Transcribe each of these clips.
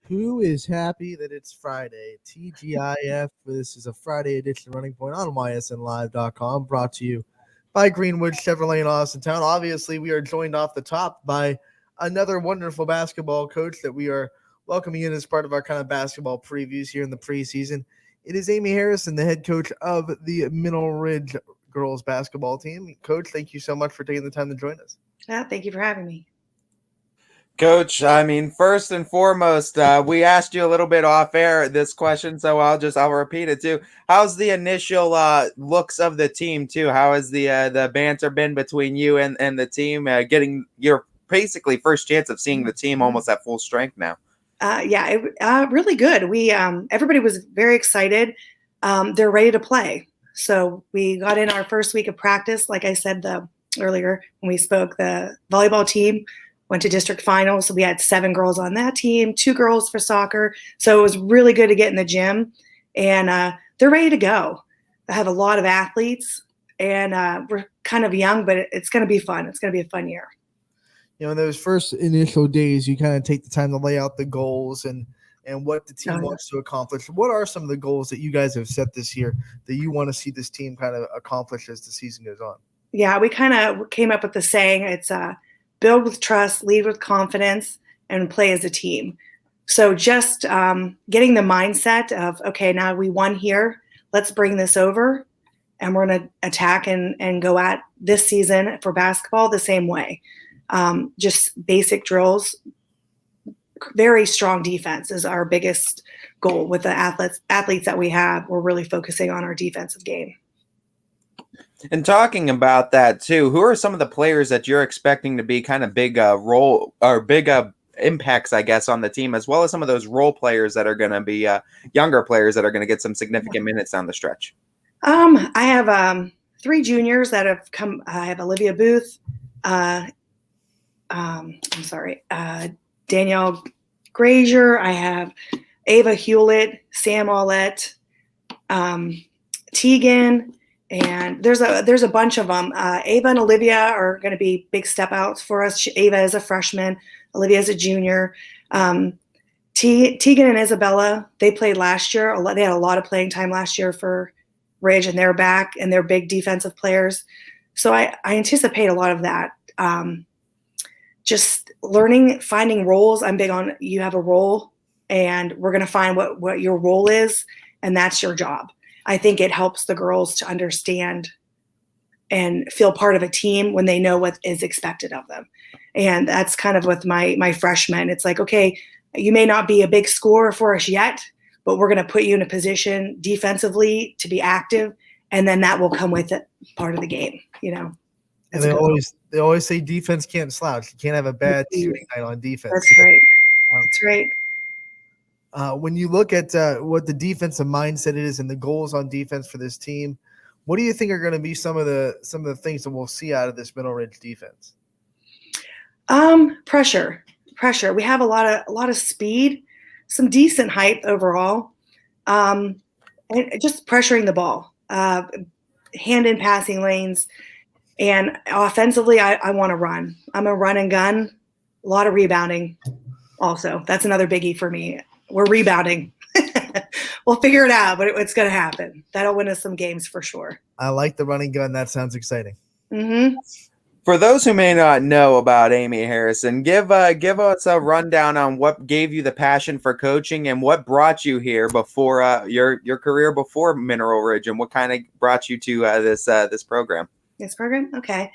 Who is happy that it's Friday? TGIF. This is a Friday edition of Running Point on ysnlive.com, brought to you by Greenwood Chevrolet in Austintown. Obviously, we are joined off the top by another wonderful basketball coach that we are welcoming in as part of our kind of basketball previews here in the preseason. It is Amy Harrison, the head coach of the Mineral Ridge girls basketball team. Coach, thank you so much for taking the time to join us. Thank you for having me. Coach, first and foremost, we asked you a little bit off air this question, so I'll repeat it too. How's the initial looks of the team too? How has the banter been between you and the team, getting your basically first chance of seeing the team almost at full strength now? Really good. We everybody was very excited. They're ready to play. So we got in our first week of practice. Like I said earlier when we spoke, the volleyball team went to district finals. So we had 7 girls on that team, 2 girls for soccer. So it was really good to get in the gym, and they're ready to go. I have a lot of athletes, and we're kind of young, but it's going to be fun. It's going to be a fun year. You know, in those first initial days, you kind of take the time to lay out the goals and what the team wants to accomplish. What are some of the goals that you guys have set this year that you want to see this team kind of accomplish as the season goes on? Yeah, we kind of came up with the saying, it's build with trust, lead with confidence, and play as a team. So just getting the mindset of, okay, now we won here, let's bring this over, and we're going to attack and go at this season for basketball the same way. Just basic drills. Very strong defense is our biggest goal with the athletes that we have. We're really focusing on our defensive game. And talking about that too, who are some of the players that you're expecting to be kind of big role or big impacts, I guess, on the team, as well as some of those role players that are going to be younger players that are going to get some significant minutes down the stretch? I have 3 juniors that have come. I have Olivia Booth, Danielle Grazier. I have Ava Hewlett, Sam Aulette, Tegan, and there's a bunch of them. Ava and Olivia are going to be big step outs for us. Ava is a freshman, Olivia is a junior. Tegan and Isabella, they played last year. They had a lot of playing time last year for Ridge, and they're back, and they're big defensive players. So I anticipate a lot of that. Just learning, finding roles. I'm big on, you have a role, and we're going to find what your role is, and that's your job. I think it helps the girls to understand and feel part of a team when they know what is expected of them. And that's kind of with my freshmen. It's like, okay, you may not be a big scorer for us yet, but we're going to put you in a position defensively to be active, and then that will come with it, part of the game, you know. And they always say defense can't slouch. You can't have a bad shooting night on defense. That's right. That's right. When you look at what the defensive mindset is and the goals on defense for this team, what do you think are going to be some of the things that we'll see out of this Mineral Ridge defense? Pressure. We have a lot of speed, some decent height overall, and just pressuring the ball, hand in passing lanes. And offensively, I want to run. I'm a run and gun, a lot of rebounding also. That's another biggie for me. We're rebounding. We'll figure it out, but it's going to happen. That'll win us some games for sure. I like the running gun. That sounds exciting. Mm-hmm. For those who may not know about Amy Harrison, give us a rundown on what gave you the passion for coaching and what brought you here before your career before Mineral Ridge, and what kind of brought you to this program. This program? Okay.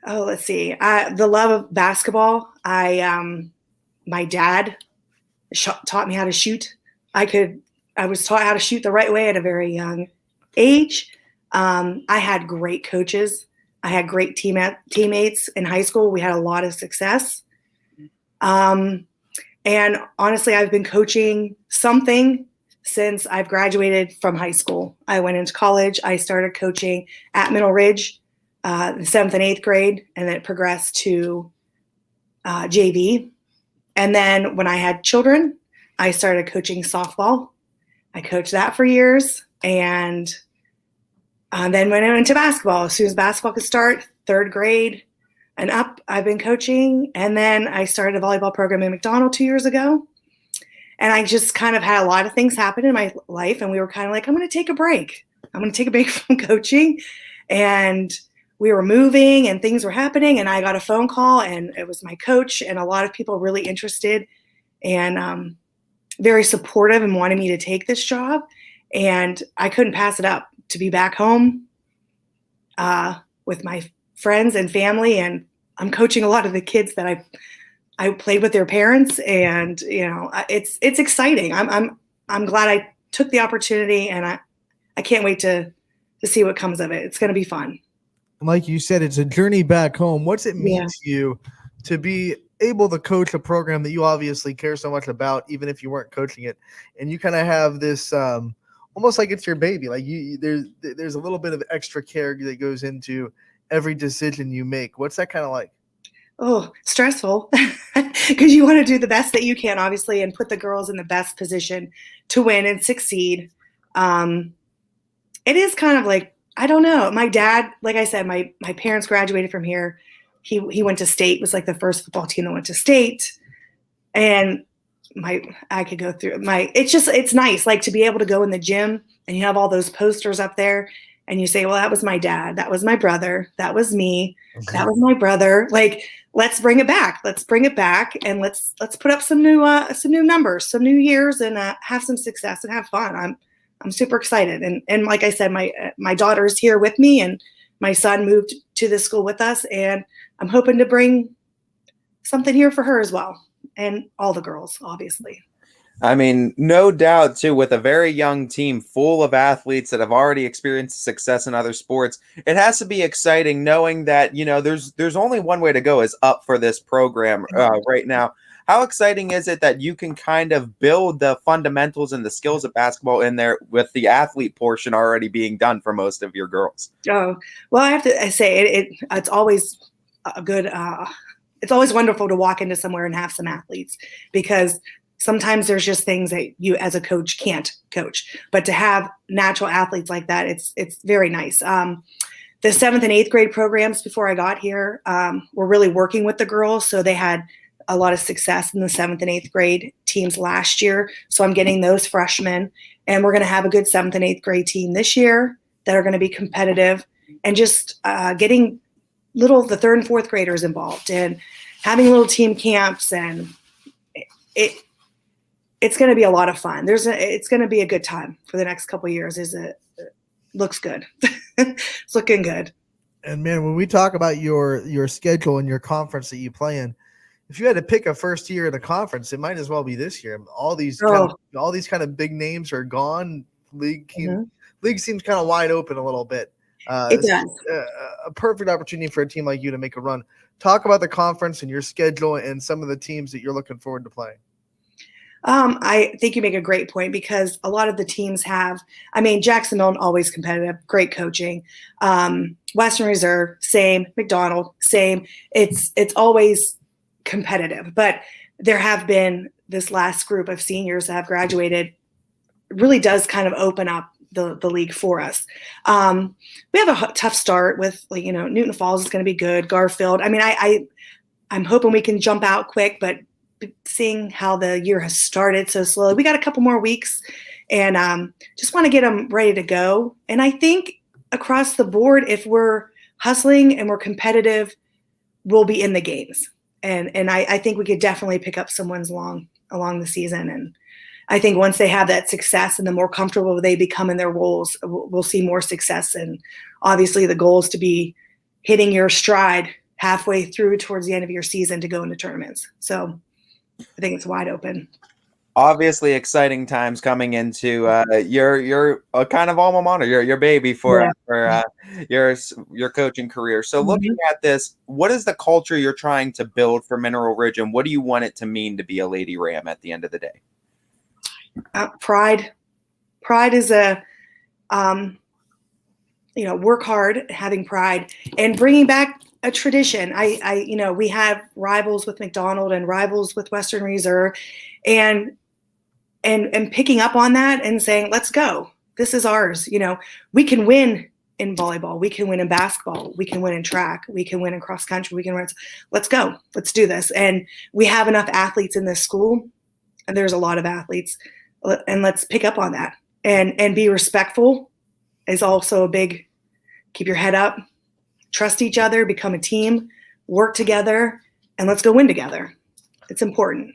Let's see. The love of basketball. My dad taught me how to shoot. I was taught how to shoot the right way at a very young age. I had great coaches. I had great teammates in high school. We had a lot of success. And honestly, I've been coaching something since I've graduated from high school. I went into college. I started coaching at Mineral Ridge, the 7th and 8th grade, and then it progressed to JV. And then when I had children, I started coaching softball. I coached that for years, and then when I went into basketball, as soon as basketball could start, 3rd grade, and up. I've been coaching, and then I started a volleyball program in McDonald 2 years ago. And I just kind of had a lot of things happen in my life, and we were kind of like, I'm going to take a break. I'm going to take a break from coaching. And we were moving and things were happening, and I got a phone call, and it was my coach and a lot of people really interested and very supportive and wanted me to take this job. And I couldn't pass it up to be back home with my friends and family. And I'm coaching a lot of the kids that I played with their parents, and it's exciting. I'm glad I took the opportunity, and I can't wait to see what comes of it. It's going to be fun. Like you said, it's a journey back home. What's it mean to you to be able to coach a program that you obviously care so much about, even if you weren't coaching it, and you kind of have this almost like it's your baby? Like there's a little bit of extra care that goes into every decision you make. What's that kind of like? Oh, stressful, because you want to do the best that you can, obviously, and put the girls in the best position to win and succeed. It is kind of like, I don't know. My dad, like I said, my parents graduated from here. He went to state, was like the first football team that went to state. And I could go through it's nice, like, to be able to go in the gym and you have all those posters up there and you say, well, that was my dad, that was my brother, that was me, that was my brother. Like, let's bring it back. And let's put up some new numbers, some new years, and have some success and have fun. I'm super excited. And like I said, my daughter is here with me, and my son moved to this school with us, and I'm hoping to bring something here for her as well, and all the girls, obviously. I mean, no doubt, too, with a very young team full of athletes that have already experienced success in other sports, it has to be exciting knowing that, there's only one way to go is up for this program right now. How exciting is it that you can kind of build the fundamentals and the skills of basketball in there with the athlete portion already being done for most of your girls? Oh, well, I have to say it's always a good, it's always wonderful to walk into somewhere and have some athletes, because sometimes there's just things that you as a coach can't coach, but to have natural athletes like that, it's very nice. The 7th and 8th grade programs before I got here were really working with the girls. So they had a lot of success in the 7th and 8th grade teams last year. So I'm getting those freshmen, and we're going to have a good 7th and 8th grade team this year that are going to be competitive, and just getting the 3rd and 4th graders involved and having little team camps. And it's going to be a lot of fun. It's going to be a good time for the next couple of years. It looks good. It's looking good. And man, when we talk about your schedule and your conference that you play in, if you had to pick a first year in the conference, it might as well be this year. All these kind of big names are gone. League seems kind of wide open a little bit. It does. A perfect opportunity for a team like you to make a run. Talk about the conference and your schedule and some of the teams that you're looking forward to playing. I think you make a great point, because a lot of the teams Jacksonville, always competitive, great coaching. Western Reserve, same. McDonald, same. It's always competitive, but there have been this last group of seniors that have graduated. Really does kind of open up the league for us. We have a tough start with, Newton Falls is going to be good. Garfield. I'm hoping we can jump out quick, but seeing how the year has started so slowly, we got a couple more weeks, and just want to get them ready to go. And I think across the board, if we're hustling and we're competitive, we'll be in the games. And I think we could definitely pick up some wins along the season. And I think once they have that success and the more comfortable they become in their roles, we'll see more success. And obviously the goal is to be hitting your stride halfway through towards the end of your season to go into tournaments. So I think it's wide open. Obviously exciting times coming into your kind of alma mater, your baby for your coaching career. So looking at this, what is the culture you're trying to build for Mineral Ridge, and what do you want it to mean to be a Lady Ram at the end of the day? Pride is work hard, having pride, and bringing back a tradition. We have rivals with McDonald and rivals with Western Reserve, and picking up on that and saying, let's go. This is ours. We can win in volleyball. We can win in basketball. We can win in track. We can win in cross country. We can win. Let's go. Let's do this. And we have enough athletes in this school. And there's a lot of athletes. And let's pick up on that. And be respectful is also a big, keep your head up, trust each other, become a team, work together, and let's go win together. It's important.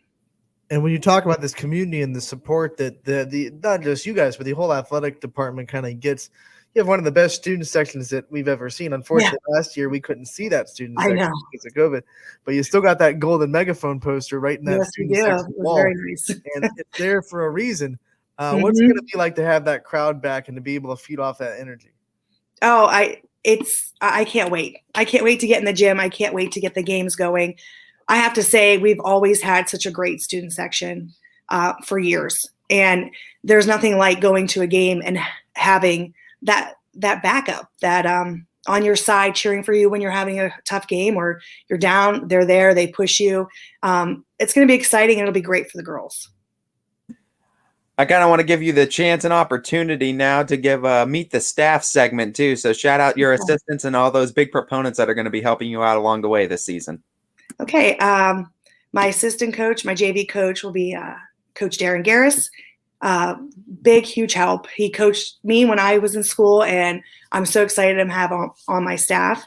And when you talk about this community and the support that the not just you guys, but the whole athletic department kind of gets, you have one of the best student sections that we've ever seen. Unfortunately, last year we couldn't see that student section because of COVID, but you still got that golden megaphone poster right in that student section wall. Very nice. And it's there for a reason. What's it going to be like to have that crowd back and to be able to feed off that energy? Oh, I can't wait. I can't wait to get in the gym. I can't wait to get the games going. I have to say, we've always had such a great student section for years. And there's nothing like going to a game and having that backup, that on your side cheering for you when you're having a tough game or you're down, they're there, they push you. It's going to be exciting and it'll be great for the girls. I kind of want to give you the chance and opportunity now to give a meet the staff segment too. So shout out your assistants and all those big proponents that are going to be helping you out along the way this season. Okay. My assistant coach, my JV coach will be Coach Darren Garris. Big, huge help. He coached me when I was in school, and I'm so excited to have on my staff.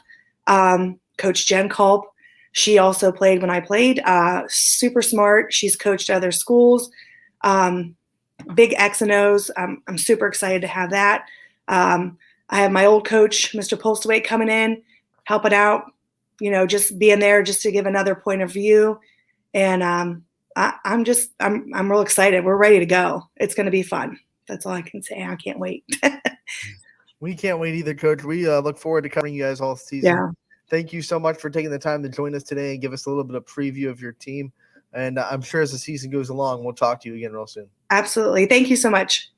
Coach Jen Culp, she also played when I played. Super smart. She's coached other schools. Big X and O's. I'm super excited to have that. I have my old coach, Mr. Polstaway, coming in, helping out, just being there just to give another point of view. And I'm real excited. We're ready to go. It's going to be fun. That's all I can say. I can't wait. We can't wait either, Coach. We look forward to covering you guys all season. Yeah. Thank you so much for taking the time to join us today and give us a little bit of preview of your team. And I'm sure as the season goes along, we'll talk to you again real soon. Absolutely. Thank you so much.